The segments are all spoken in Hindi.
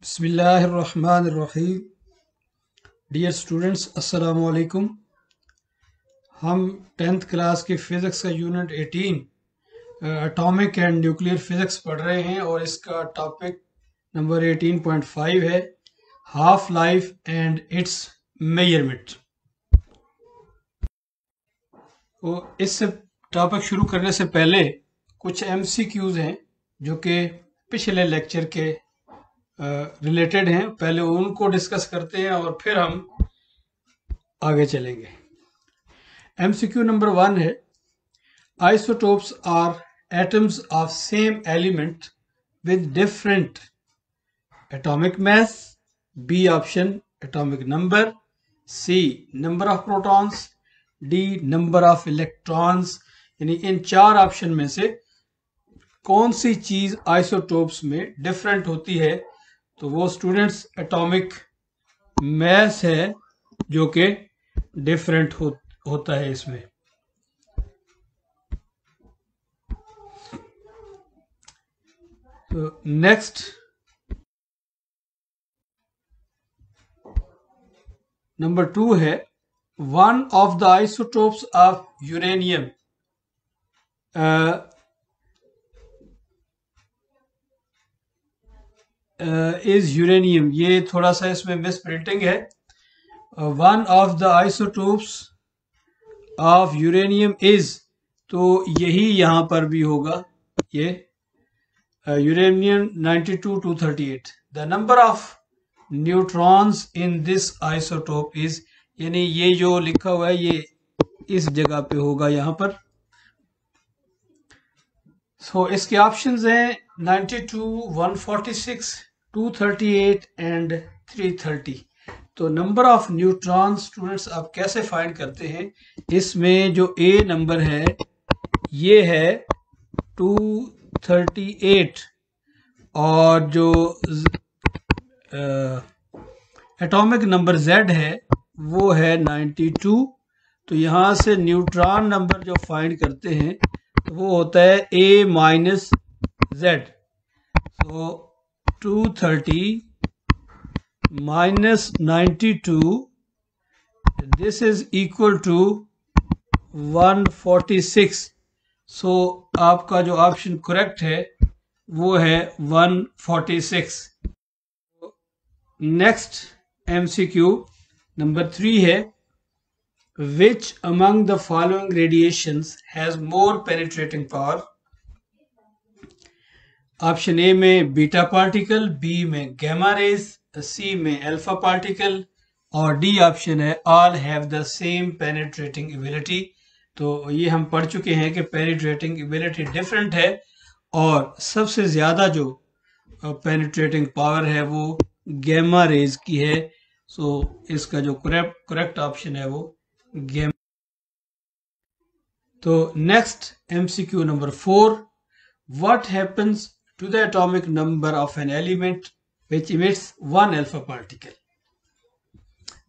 बिस्मिल्लाहिर्रहमानिर्रहीम। डियर स्टूडेंट्स, अस्सलामु अलैकुम। हम 10th क्लास के फिज़िक्स का unit 18 atomic and nuclear physics पढ़ रहे हैं और इसका टॉपिक नंबर 18.5 है half life and it's measurement. तो इस टॉपिक शुरू करने से पहले कुछ MCQs हैं जो कि पिछले लेक्चर के रिलेटेड हैं। पहले उनको डिस्कस करते हैं और फिर हम आगे चलेंगे। MCQ नंबर 1 है, isotopes are atoms of same element with different atomic mass. B option atomic number, C number of protons, D number of electrons. यानी इन चार ऑप्शन में से कौन सी चीज आइसोटोप्स में डिफरेंट होती है? तो वो स्टूडेंट्स एटॉमिक मास है जो कि डिफरेंट होता है इसमें। तो नेक्स्ट नंबर 2 है, one of the isotopes of uranium is uranium. ये थोड़ा सा इसमें मिस प्रिंटिंग है। One of the isotopes of uranium is, तो यही यहां पर भी होगा। ये uranium 92-238। The number of neutrons in this isotope is, यानी ये जो लिखा हुआ है ये इस जगह पे होगा यहां पर। सो इसके ऑप्शंस हैं 92, 146, 238 एंड 330। तो नंबर ऑफ न्यूट्रॉन स्टूडेंट्स आप कैसे फाइंड करते हैं? इसमें जो ए नंबर है ये है 238 और जो एटॉमिक नंबर Z है वो है 92। तो यहां से न्यूट्रॉन नंबर जो फाइंड करते हैं तो वो होता है A माइनस Z। तो 230 minus 92, this is equal to 146। सो आपका जो ऑप्शन करेक्ट है वो है 146। नेक्स्ट MCQ नंबर 3 है, which among the following radiations has more penetrating power? Option A में बीटा पार्टिकल, बी में गैमा रेज, सी में अल्फा पार्टिकल और डी ऑप्शन है all have the same penetrating ability. तो ये हम पढ़ चुके हैं कि पेनिट्रेटिंग एबिलिटी डिफरेंट है और सबसे ज्यादा जो पेनिट्रेटिंग पावर है वो गैमा रेज की है। सो इसका जो करेक्ट ऑप्शन है वो गैमा। तो next MCQ number 4, what happens to the atomic number of an element which emits one alpha particle?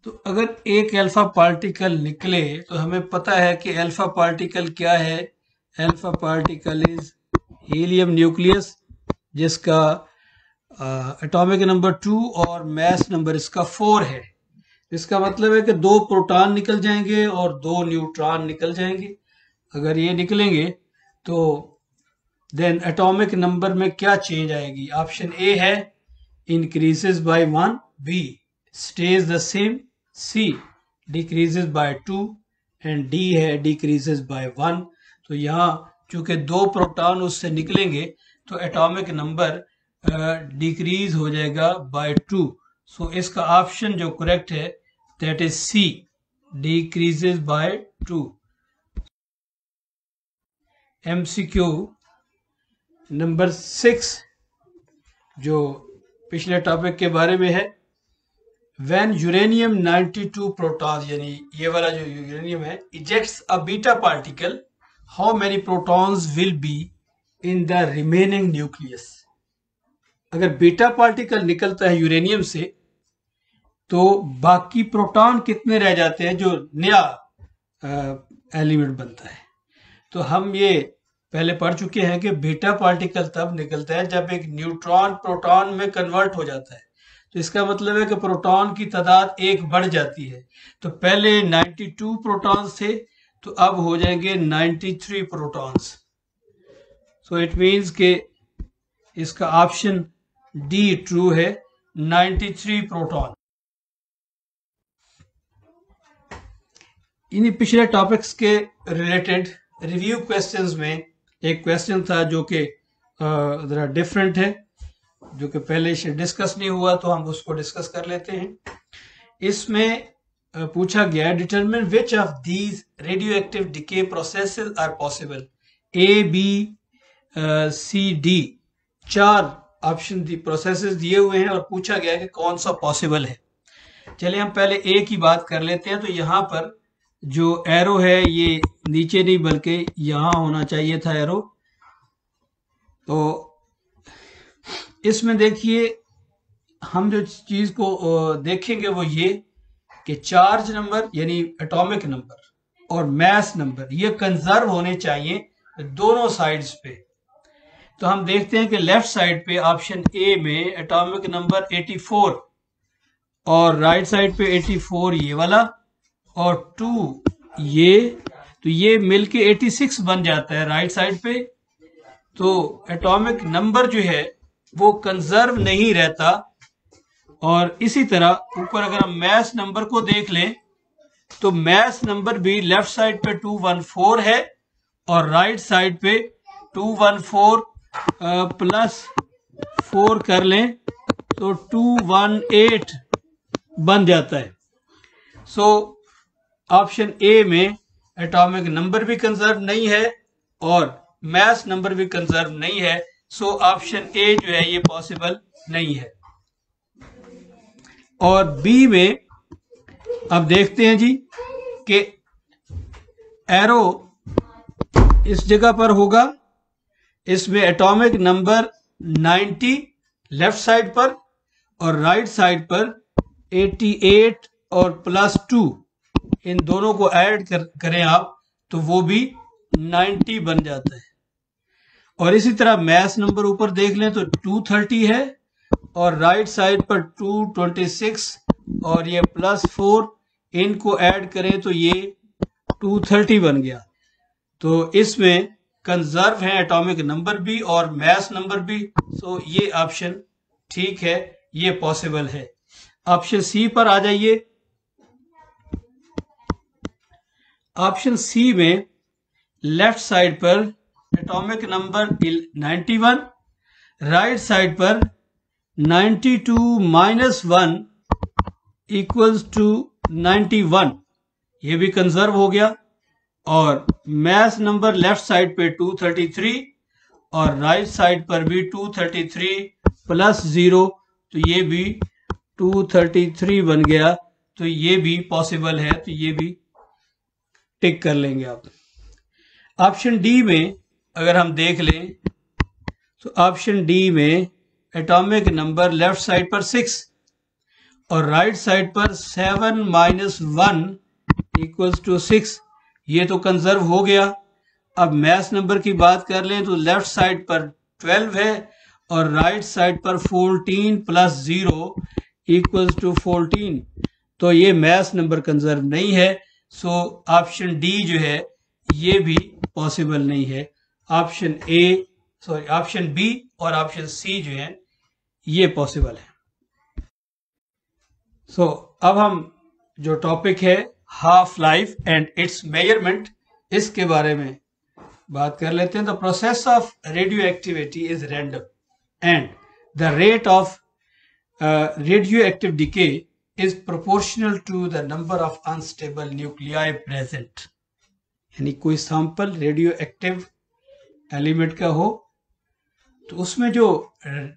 तो अगर एक अल्फा पार्टिकल निकले तो हमें पता है कि अल्फा पार्टिकल क्या है। Alpha particle is helium nucleus जिसका एटॉमिक नंबर 2 और मास नंबर इसका 4 है। इसका मतलब है कि 2 प्रोटॉन निकल जाएंगे और 2 न्यूट्रॉन निकल जाएंगे। अगर ये निकलेंगे तो देन एटॉमिक नंबर में क्या चेंज आएगी? ऑप्शन ए है increases by 1, B stays the same, C decreases by 2 and D है डिक्रीजेस बाय 1। तो यहाँ चूंकि 2 प्रोटॉन उससे निकलेंगे तो एटॉमिक नंबर डिक्रीज हो जाएगा बाय 2। सो इसका ऑप्शन जो करेक्ट है that is C, decreases by 2। MCQ number 6 जो पिछले टॉपिक के बारे में है, व्हेन यूरेनियम 92 प्रोटॉन्स, यानी ये वाला जो यूरेनियम है, ejects a beta particle, how many protons will be in the remaining nucleus? अगर बीटा पार्टिकल निकलता है यूरेनियम से तो बाकी प्रोटॉन कितने रह जाते हैं जो नया एलिमेंट बनता है? तो हम ये पहले पढ़ चुके हैं कि बीटा पार्टिकल तब निकलता है जब एक न्यूट्रॉन प्रोटॉन में कन्वर्ट हो जाता है। तो इसका मतलब है कि प्रोटॉन की तादाद एक बढ़ जाती है। तो पहले 92 प्रोटॉन्स थे, तो अब हो जाएंगे 93 प्रोटॉन्स। सो इट मीन्स के इसका ऑप्शन डी ट्रू है, 93 प्रोटॉन। इन पिछले टॉपिक्स के रिलेटेड रिव्यू क्वेश्चंस में एक क्वेश्चन था जो कि जरा डिफरेंट है, जो कि पहले से डिस्कस नहीं हुआ, तो हम उसको डिस्कस कर लेते हैं। इसमें पूछा गया, determine which of these radioactive decay processes are possible. A, B, C, D, 4 option processes दिए हुए हैं और पूछा गया कि कौन सा पॉसिबल है। चलिए हम पहले ए की बात कर लेते हैं। तो यहाँ पर जो एरो है ये नीचे नहीं बल्कि यहाँ होना चाहिए था एरो। तो इसमें देखिए हम जो चीज को देखेंगे वो ये कि चार्ज नंबर यानी एटॉमिक नंबर और मास नंबर ये कंजर्व होने चाहिए दोनों साइड्स पे। तो हम देखते हैं कि लेफ्ट साइड पे ऑप्शन ए में एटॉमिक नंबर 84 और राइट साइड पे 84 ये वाला और 2 ये, तो ये मिलके 86 बन जाता है राइट साइड पे। तो एटॉमिक नंबर जो है वो कंजर्व नहीं रहता। और इसी तरह ऊपर अगर हम मास नंबर को देख लें तो मास नंबर भी लेफ्ट साइड पे 214 है और राइट साइड पे 214 प्लस 4 कर लें तो 218 बन जाता है। सो ऑप्शन ए में एटॉमिक नंबर भी कंजर्व नहीं है और मास नंबर भी कंजर्व नहीं है। सो ऑप्शन ए जो है ये पॉसिबल नहीं है। और बी में अब देखते हैं जी कि एरो इस जगह पर होगा, इसमें एटॉमिक नंबर 90 लेफ्ट साइड पर और राइट साइड पर 88 और प्लस 2, इन दोनों को ऐड करें आप तो वो भी 90 बन जाता है। और इसी तरह मास नंबर ऊपर देख लें तो 230 है और राइट साइड पर 226 और ये प्लस 4, इनको ऐड करें तो ये 230 बन गया। तो इसमें कंजर्व है एटॉमिक नंबर भी और मास नंबर भी। सो ये ऑप्शन ठीक है, ये पॉसिबल है। ऑप्शन सी पर आ जाइए। ऑप्शन सी में लेफ्ट साइड पर एटॉमिक नंबर 91, राइट साइड पर 92 माइनस 1 इक्वल्स टू 91, ये भी कंजर्व हो गया। और मास नंबर लेफ्ट साइड पे 233 और राइट साइड पर भी 233 प्लस 0, तो ये भी 233 बन गया। तो ये भी पॉसिबल है, तो ये भी टिक कर लेंगे आप। ऑप्शन डी में अगर हम देख लें तो ऑप्शन डी में एटॉमिक नंबर लेफ्ट साइड पर 6 और राइट साइड पर 7 माइनस 1 इक्वल्स टू 6, ये तो कंजर्व हो गया। अब मास नंबर की बात कर लें तो लेफ्ट साइड पर 12 है और राइट साइड पर 14 प्लस 0 इक्वल्स टू 14, तो ये मास नंबर कंजर्व नहीं है। सो ऑप्शन डी जो है ये भी पॉसिबल नहीं है। ऑप्शन बी और ऑप्शन सी जो है ये पॉसिबल है। सो अब हम जो टॉपिक है half life and it's measurement, इसके बारे में बात कर लेते हैं। The process of radio activity is random and the rate of radio active decay is proportional to the number of unstable nuclei present। यानी कोई सैंपल रेडियो एक्टिव एलिमेंट का हो तो उसमें जो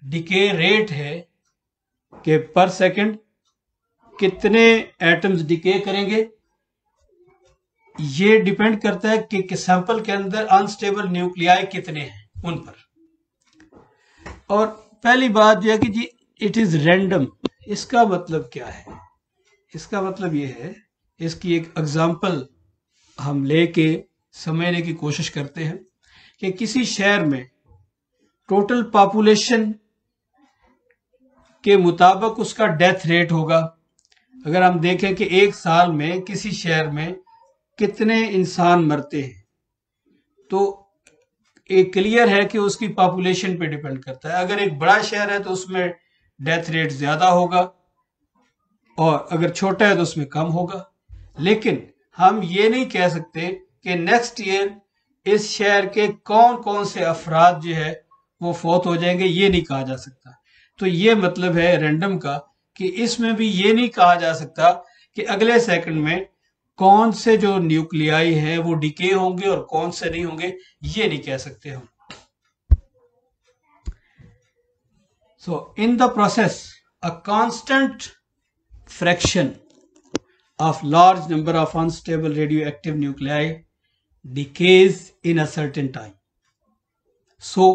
डिके रेट है कि पर सेकंड कितने एटम्स डिके करेंगे, ये डिपेंड करता है कि सैंपल के अंदर अनस्टेबल न्यूक्लियाई कितने हैं उन पर। और पहली बात जो है कि जी इट इज रैंडम, इसका मतलब क्या है? इसका मतलब ये है, इसकी एक एग्जांपल हम लेके समझने की कोशिश करते हैं कि किसी शहर में टोटल पॉपुलेशन के मुताबिक उसका डेथ रेट होगा। अगर हम देखें कि एक साल में किसी शहर में कितने इंसान मरते हैं, तो एक क्लियर है कि उसकी पॉपुलेशन पे डिपेंड करता है। अगर एक बड़ा शहर है तो उसमें डेथ रेट ज्यादा होगा, और अगर छोटा है तो उसमें कम होगा। लेकिन हम ये नहीं कह सकते कि नेक्स्ट ईयर इस शहर के कौन कौन से अफराद जो है वो फौत हो जाएंगे, ये नहीं कहा जा सकता। तो ये मतलब है रैंडम का कि इसमें भी ये नहीं कहा जा सकता कि अगले सेकंड में कौन से जो न्यूक्लियाई हैं वो डिके होंगे और कौन से नहीं होंगे, ये नहीं कह सकते हम। So in the process a constant fraction of large number of unstable radioactive nuclei decays in a certain time. So,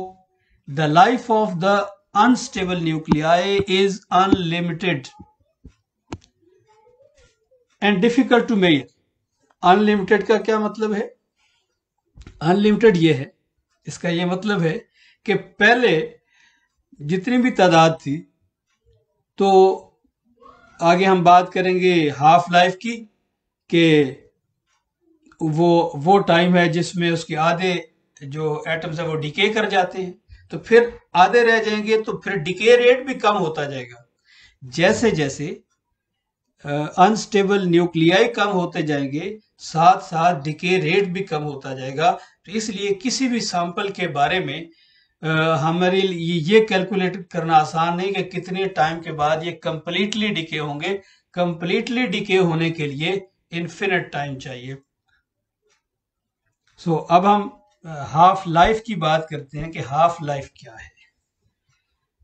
the life of the unstable nuclei is unlimited and difficult to measure. Unlimited का क्या मतलब है? Unlimited ये है, इसका ये मतलब है कि पहले जितनी भी तादाद थी, तो आगे हम बात करेंगे हाफ लाइफ की, कि वो टाइम है जिसमें उसके आधे जो एटम्स है वो डिके कर जाते हैं, तो फिर आधे रह जाएंगे, तो फिर डिके रेट भी कम होता जाएगा। जैसे जैसे अनस्टेबल न्यूक्लियाई कम होते जाएंगे, साथ साथ डिके रेट भी कम होता जाएगा। तो इसलिए किसी भी सैंपल के बारे में हमारे लिए ये कैलकुलेट करना आसान नहीं कि कितने टाइम के बाद ये कंप्लीटली डिके होंगे। कंप्लीटली डिके होने के लिए इन्फिनिट टाइम चाहिए। सो अब हम हाफ लाइफ की बात करते हैं कि हाफ लाइफ क्या है।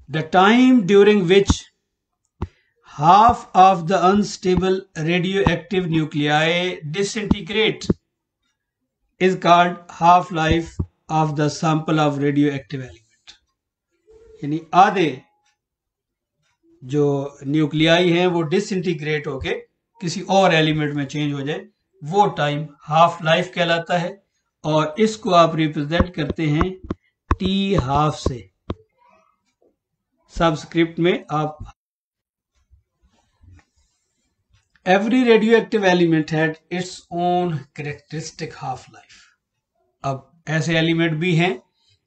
The time during which half of the unstable radioactive nuclei disintegrate is called half life of the sample of radioactive element. यानी आधे जो न्यूक्लियाई हैं वो डिसइंटीग्रेट होके किसी और एलिमेंट में चेंज हो जाए, वो टाइम हाफ लाइफ कहलाता है। और इसको आप रिप्रेजेंट करते हैं टी हाफ से। सबस्क्रिप्ट में आप every radioactive element had its own characteristic half life. अब ऐसे एलिमेंट भी हैं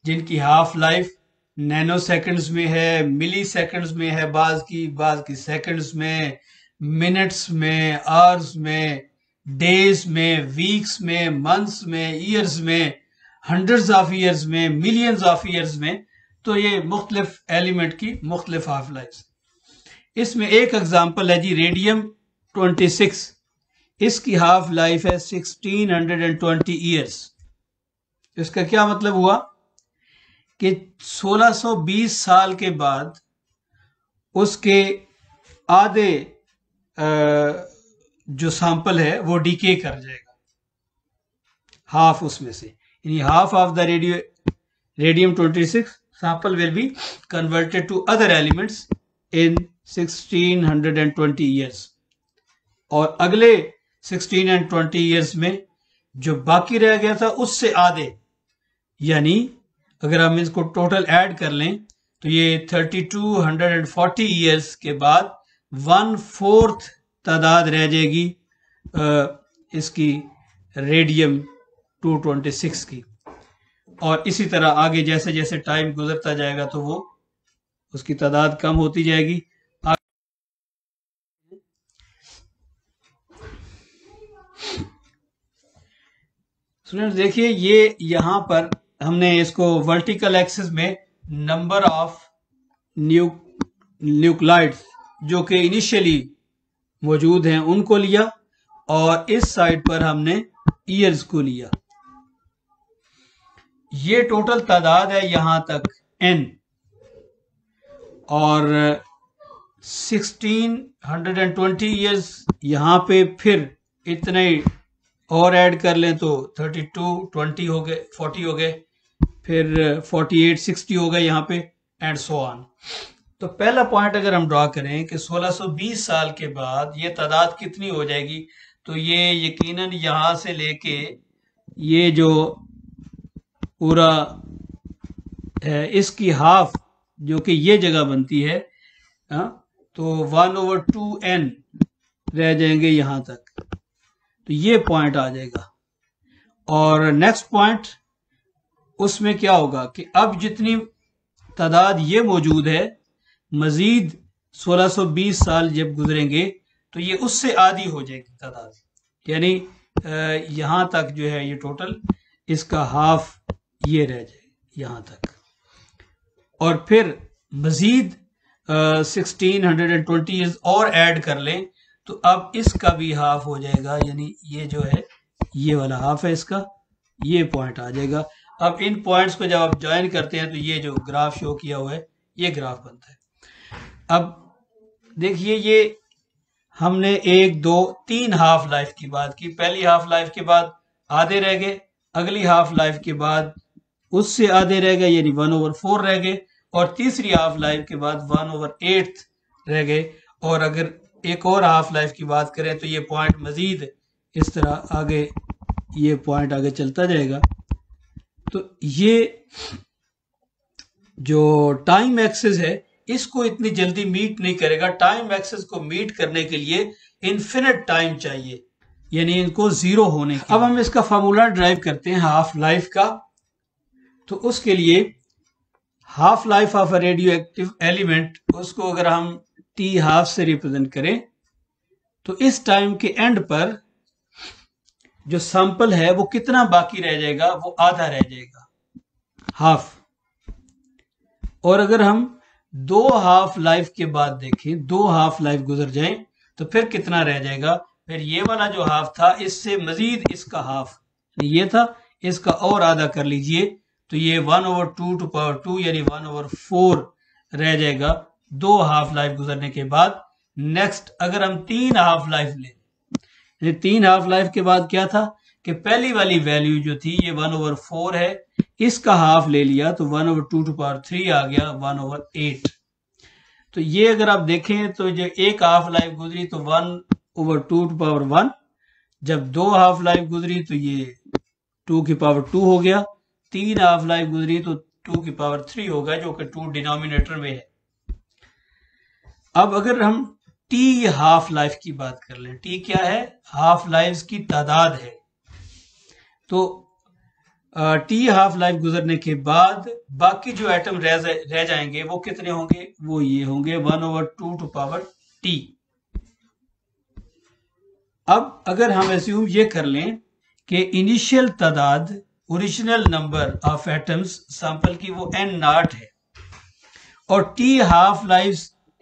जिनकी हाफ लाइफ नैनो सेकंड्स में है, मिली सेकंड्स में है, बाज की सेकंड्स में, मिनट्स में, आवर्स में, डेज में, वीक्स में, मंथ्स में, ईयर्स में, हंड्रेड्स ऑफ ईयर्स में, मिलियंस ऑफ ईयर्स में। तो ये मुख्तलिफ एलिमेंट की मुख्तलिफ हाफ लाइफ। इसमें एक एग्जांपल है जी रेडियम 26। इसकी हाफ लाइफ है 1620 ईयर्स। इसका क्या मतलब हुआ कि 1620 साल के बाद उसके आधे जो सैंपल है वो डीके कर जाएगा, हाफ उसमें से। यानी half of the radium 26 sample will be converted to other elements in 1620 years. और अगले 16 एंड 20 ईयर्स में जो बाकी रह गया था उससे आधे, यानी अगर हम इसको टोटल ऐड कर लें तो ये 3240 ईयर्स के बाद 1/4 तादाद रह जाएगी इसकी रेडियम 226 की। और इसी तरह आगे जैसे जैसे टाइम गुजरता जाएगा तो वो उसकी तादाद कम होती जाएगी। स्टूडेंट्स देखिए, ये यहां पर हमने इसको वर्टिकल एक्सिस में नंबर ऑफ न्यूक्लाइड्स जो कि इनिशियली मौजूद हैं उनको लिया, और इस साइड पर हमने ईयर्स को लिया। ये टोटल तादाद है यहां तक n, और 1620 ईयर्स यहां पे फिर इतने और ऐड कर लें तो 3220 हो गए, 40 हो गए, फिर 48 60 हो गए यहाँ पे, एंड सो ऑन। तो पहला पॉइंट अगर हम ड्रॉ करें कि 1620 साल के बाद ये तादाद कितनी हो जाएगी, तो ये यकीनन यहां से लेके ये जो पूरा है इसकी हाफ जो कि ये जगह बनती है तो 1/2n रह जाएंगे यहां तक, तो ये पॉइंट आ जाएगा। और नेक्स्ट पॉइंट उसमें क्या होगा कि अब जितनी तादाद ये मौजूद है, मजीद 1620 साल जब गुजरेंगे तो ये उससे आधी हो जाएगी तादाद, यानी यहां तक जो है ये टोटल इसका हाफ ये रह जाए यहां तक। और फिर मजीद 1620 ईयर्स और ऐड कर लें तो अब इसका भी हाफ हो जाएगा, यानी ये जो है ये वाला हाफ है इसका, ये पॉइंट आ जाएगा। अब इन पॉइंट्स को जब आप ज्वाइन करते हैं तो ये जो ग्राफ शो किया हुआ है ये ग्राफ बनता है। अब देखिए ये हमने 1 2 3 हाफ लाइफ की बात की। पहली हाफ लाइफ के बाद आधे रह गए, अगली हाफ लाइफ के बाद उससे आधे रह गए यानी 1/4 रह गए, और तीसरी हाफ लाइफ के बाद 1/8 रह गए। और अगर एक और हाफ लाइफ की बात करें तो ये पॉइंट मजीद इस तरह आगे, ये पॉइंट आगे चलता जाएगा। तो ये जो टाइम एक्सिस है इसको इतनी जल्दी मीट नहीं करेगा। टाइम एक्सिस को मीट करने के लिए इन्फिनिट टाइम चाहिए, यानी इनको जीरो होने के। अब हम इसका फार्मूला ड्राइव करते हैं हाफ लाइफ का। तो उसके लिए half life of a radio active element, उसको अगर हम टी हाफ से रिप्रेजेंट करें तो इस टाइम के एंड पर जो सैंपल है वो कितना बाकी रह जाएगा, वो आधा रह जाएगा, हाफ। और अगर हम 2 हाफ लाइफ के बाद देखें, 2 हाफ लाइफ गुजर जाएं तो फिर कितना रह जाएगा, फिर ये वाला जो हाफ था इससे मजीद इसका हाफ, ये था, इसका और आधा कर लीजिए तो ये 1/2 यानी 1/4 रह जाएगा 2 हाफ लाइफ गुजरने के बाद। नेक्स्ट अगर हम 3 हाफ लाइफ लें, 3 हाफ लाइफ के बाद क्या था कि पहली वाली वैल्यू जो थी ये 1/4 है, इसका हाफ ले लिया तो 1/2 आ गया 1/8। तो ये अगर आप देखें तो जो एक हाफ लाइफ गुजरी तो 1/2 जब 2 हाफ लाइफ गुजरी तो ये 2 हो गया, 3 हाफ लाइफ गुजरी तो 2 होगा, जो कि 2 डिनोमिनेटर में है। अब अगर हम टी हाफ लाइफ की बात कर लें, टी क्या है, हाफ लाइफ की तादाद है। तो टी हाफ लाइफ गुजरने के बाद बाकी जो एटम रह जाएंगे वो कितने होंगे, वो ये होंगे 1/2 अब अगर हम एज्यूम ये कर लें कि इनिशियल तादाद, original number of atoms sample की वो n0 है, और टी हाफ लाइफ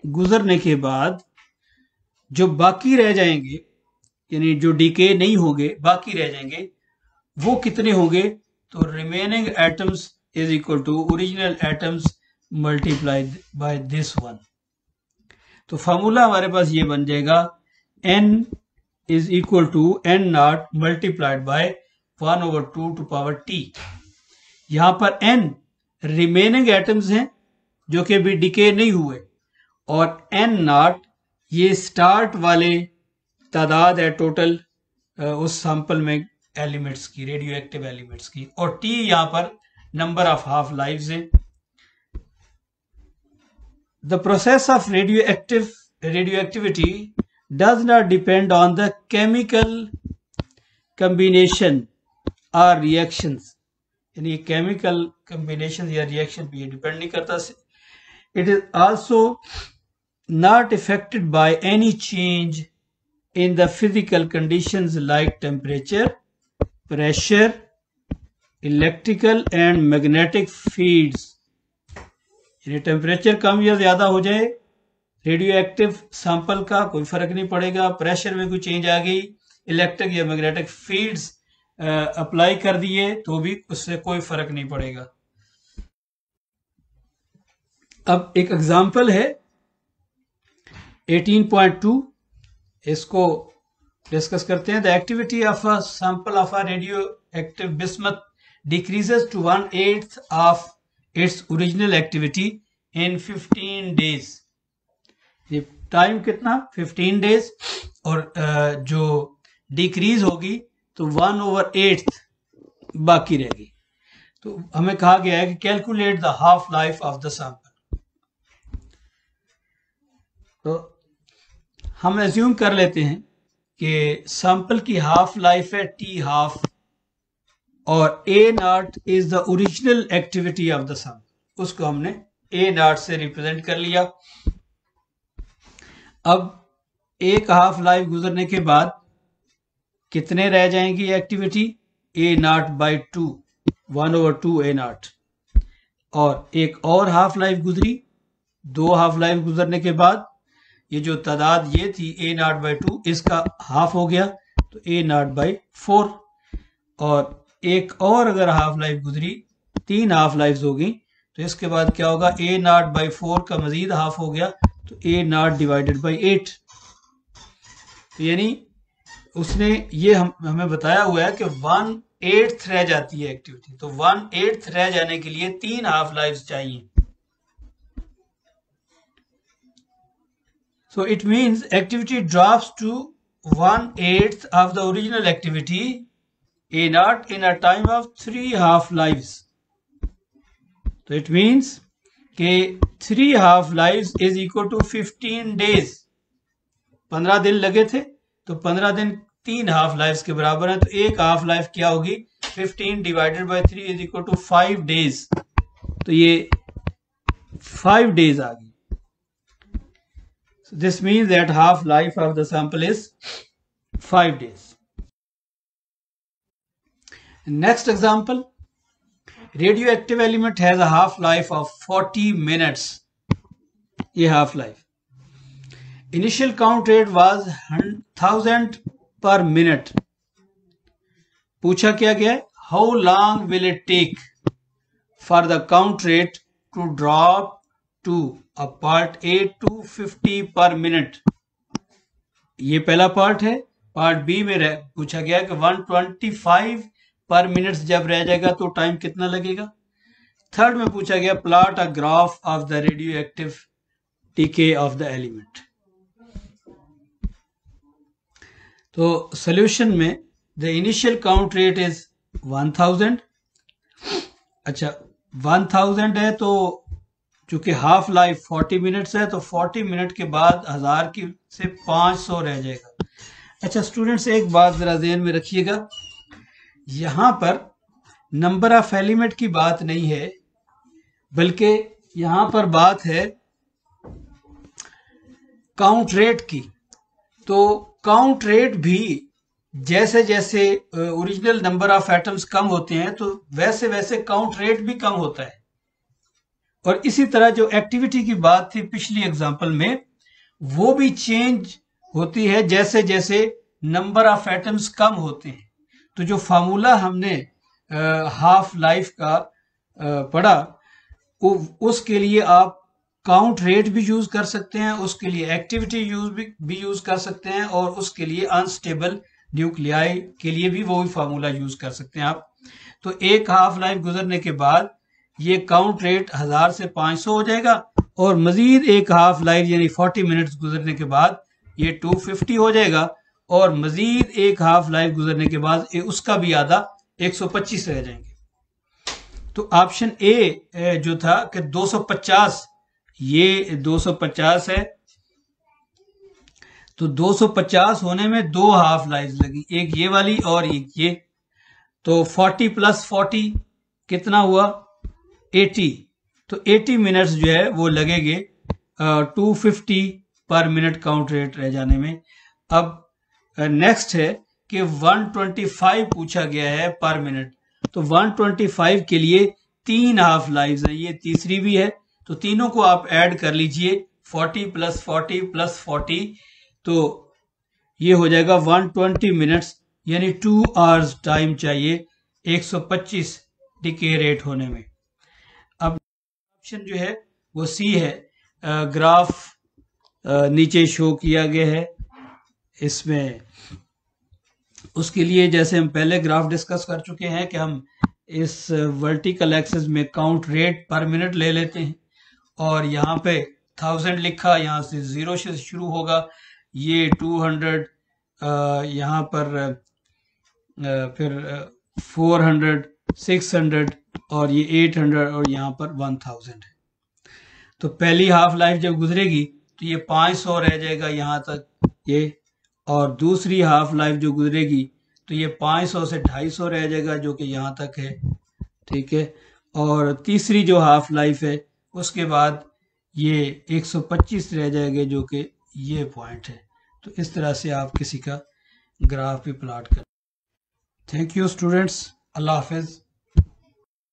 गुजरने के बाद जो बाकी रह जाएंगे, यानी जो डीके नहीं होंगे बाकी रह जाएंगे, वो कितने होंगे, तो remaining atoms is equal to original atoms multiplied by this one. तो फॉर्मूला हमारे पास ये बन जाएगा n is equal to n0 multiplied by 1/2 यहां पर n रिमेनिंग एटम्स हैं जो कि अभी डिके नहीं हुए, और n0 ये स्टार्ट वाले तादाद है टोटल उस सैंपल में एलिमेंट्स की, रेडियो एक्टिव एलिमेंट्स की, और t यहां पर नंबर ऑफ हाफ लाइव्स है। The process of radioactivity does not depend on the chemical combination or reactions, यानी केमिकल कॉम्बिनेशन या रिएक्शन भी डिपेंड नहीं करता। It is also not affected by any change in the physical conditions like temperature, pressure, electrical and magnetic fields। यानी टेम्परेचर कम या ज्यादा हो जाए रेडियो एक्टिव सैंपल का कोई फर्क नहीं पड़ेगा, प्रेशर में कोई चेंज आ गई, इलेक्ट्रिक या मैग्नेटिक फील्ड्स अप्लाई कर दिए तो भी उससे कोई फर्क नहीं पड़ेगा। अब एक एग्जांपल है 18.2, इसको डिस्कस करते हैं। The activity of a sample of a radioactive bismuth decreases to 1/8 of its original activity in 15 days. ये टाइम कितना, 15 डेज, और जो डिक्रीज होगी तो 1/8 बाकी रहेगी। तो हमें कहा गया है कि calculate the half life of the sample. तो हम एज्यूम कर लेते हैं कि सैंपल की हाफ लाइफ है टी हाफ और A naught is the original activity of the sample, उसको हमने ए नॉट से रिप्रेजेंट कर लिया। अब एक हाफ लाइफ गुजरने के बाद कितने रह जाएंगी activity? A not by 2, 1/2 A not. और एक और हाफ लाइफ गुजरी, 2 हाफ लाइफ गुजरने के बाद ये जो तादाद ये थी ए नॉट बाई 2, इसका हाफ हो गया तो ए नॉट बाई 4। और एक और अगर हाफ लाइफ गुजरी, 3 हाफ लाइफ होगी, तो इसके बाद क्या होगा? ए नॉट बाई 4 का मजीद हाफ हो गया तो ए नॉट डिवाइडेड बाई 8। तो यानी उसने ये हमें बताया हुआ है कि 1/8 रह जाती है एक्टिविटी, तो 1/8 रह जाने के लिए 3 हाफ लाइफ चाहिए। So it means activity drops to 1/8 of the original activity A naught in a time of 3 half lives. So it means कि 3 half lives is equal to 15 days. 15 दिन लगे थे तो 15 दिन 3 हाफ लाइफ के बराबर है, तो एक हाफ लाइफ क्या होगी? 15 divided by 3 is equal to 5 days. तो ये 5 डेज आ गई। So this means that half life of the sample is 5 days. Next example, radioactive element has a half life of 40 minutes. ये half life. Initial count rate was 1000 per minute. पूछा क्या गया है? How long will it take for the count rate to drop to a part A to 50 per minute? ये पहला पार्ट है। पार्ट बी में पूछा गया कि 125 पर मिनट जब रह जाएगा तो टाइम कितना लगेगा। थर्ड में पूछा गया plot a graph of the radio active DK of the element. तो सॉल्यूशन में the initial count rate is 1000। अच्छा 1000 है तो चूंकि हाफ लाइफ 40 मिनट्स है तो 40 मिनट के बाद 1000 की से 500 रह जाएगा। अच्छा स्टूडेंट्स एक बात जरा ध्यान में रखिएगा, यहां पर नंबर ऑफ एलिमेंट की बात नहीं है बल्कि यहां पर बात है काउंट रेट की। तो काउंट रेट भी जैसे जैसे original number of atoms come होते हैं तो वैसे वैसे काउंट रेट भी कम होता है। और इसी तरह जो एक्टिविटी की बात थी पिछली एग्जांपल में वो भी चेंज होती है जैसे जैसे नंबर ऑफ एटम्स कम होते हैं। तो जो फार्मूला हमने हाफ लाइफ का पढ़ा उसके लिए आप काउंट रेट भी यूज कर सकते हैं, उसके लिए एक्टिविटी भी यूज कर सकते हैं और उसके लिए अनस्टेबल न्यूक्लियाई के लिए भी वो फार्मूला यूज कर सकते हैं आप। तो एक हाफ लाइफ गुजरने के बाद ये काउंट रेट 1000 से 500 हो जाएगा और मजीद एक हाफ लाइफ यानी 40 मिनट्स गुजरने के बाद ये 250 हो जाएगा और मजीद एक हाफ लाइफ गुजरने के बाद उसका भी आधा 125 रह जाएंगे। तो ऑप्शन ए जो था कि 250, ये 250 है तो 250 होने में 2 हाफ लाइफ लगी, एक ये वाली और एक ये। तो 40 + 40 कितना हुआ? 80। तो 80 मिनट्स जो है वो लगेंगे 250 पर मिनट काउंट रेट रह जाने में। अब नेक्स्ट है कि 125 पूछा गया है पर मिनट। तो 125 के लिए 3 हाफ लाइव्स हैं, ये तीसरी भी है तो तीनों को आप ऐड कर लीजिए 40 + 40 + 40 तो ये हो जाएगा 120 मिनट्स यानी 2 आवर्स टाइम चाहिए 125 डिके रेट होने में। अब ऑप्शन जो है वो सी है, ग्राफ नीचे शो किया गया है इसमें। उसके लिए जैसे हम पहले ग्राफ डिस्कस कर चुके हैं कि हम इस वर्टिकल एक्सिस में काउंट रेट पर मिनट ले लेते हैं और यहाँ पे 1000 लिखा, यहाँ से 0 से शुरू होगा, ये 200 यहाँ पर फिर 400 600 और ये 800 और यहाँ पर 1000 है। तो पहली हाफ लाइफ जब गुजरेगी तो ये 500 रह जाएगा यहाँ तक ये, और दूसरी हाफ लाइफ जो गुजरेगी तो ये 500 से 250 रह जाएगा जो कि यहाँ तक है, ठीक है। और तीसरी जो हाफ लाइफ है उसके बाद ये 125 रह जाएंगे जो कि ये पॉइंट है। तो इस तरह से आप किसी का ग्राफ भी प्लॉट कर। Thank you students, Allah Hafiz.